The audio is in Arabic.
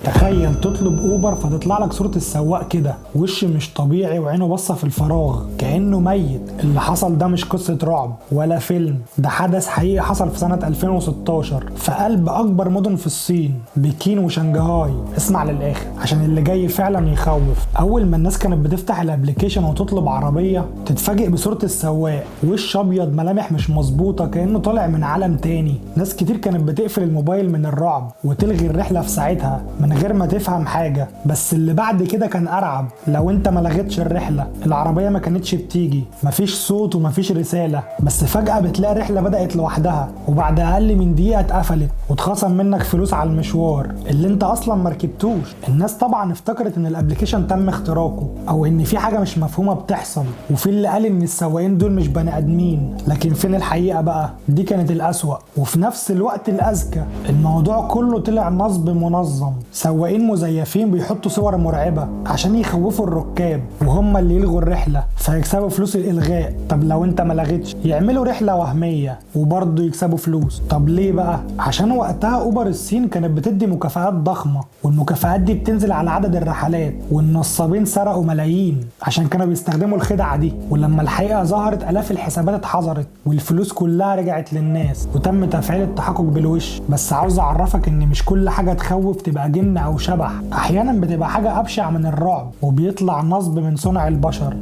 تخيل تطلب اوبر فتطلع لك صورة السواق كده وش مش طبيعي وعينه باصة في الفراغ كأنه ميت. اللي حصل ده مش قصة رعب ولا فيلم، ده حدث حقيقي حصل في سنة 2016 في قلب اكبر مدن في الصين، بكين وشنغهاي. اسمع للاخر عشان اللي جاي فعلا يخوف. اول ما الناس كانت بتفتح الابليكيشن وتطلب عربية تتفاجئ بصورة السواق، وش ابيض ملامح مش مظبوطة كأنه طالع من عالم تاني. ناس كتير كانت بتقفل الموبايل من الرعب وتلغي الرحلة في ساعتها من غير ما تفهم حاجة. بس اللي بعد كده كان أرعب. لو انت ما لغيتش الرحلة العربية ما كانتش بتيجي، مفيش صوت ومفيش رسالة، بس فجأة بتلاقي الرحلة بدأت لوحدها وبعد أقل من دقيقة اتقفلت واتخصم منك فلوس على المشوار اللي انت أصلا مركبتوش. الناس طبعا افتكرت ان الابليكيشن تم اختراقه او ان في حاجة مش مفهومة بتحصل، وفي اللي قال ان السواقين دول مش بني ادمين. لكن فين الحقيقة بقى؟ دي كانت الأسوأ وفي نفس الوقت الأذكى. الموضوع كله طلع نصب منظم، سواقين مزيفين بيحطوا صور مرعبة عشان يخوفوا الركاب وهم اللي يلغوا الرحلة فيكسبوا فلوس الإلغاء. طب لو انت ما لغيتش يعملوا رحلة وهمية وبرضه يكسبوا فلوس. طب ليه بقى؟ عشان وقتها اوبر الصين كانت بتدي مكافآت ضخمة، والمكافآت دي بتنزل على عدد الرحلات، والنصابين سرقوا ملايين عشان كانوا بيستخدموا الخدعة دي. ولما الحقيقة ظهرت آلاف الحسابات اتحظرت والفلوس كلها رجعت للناس وتم تفعيل التحقق بالوش. بس عاوز اعرفك ان مش كل حاجة تخوف تبقى جن او شبح، احيانا بتبقى حاجة ابشع من الرعب وبيطلع نصب من صنع البشر.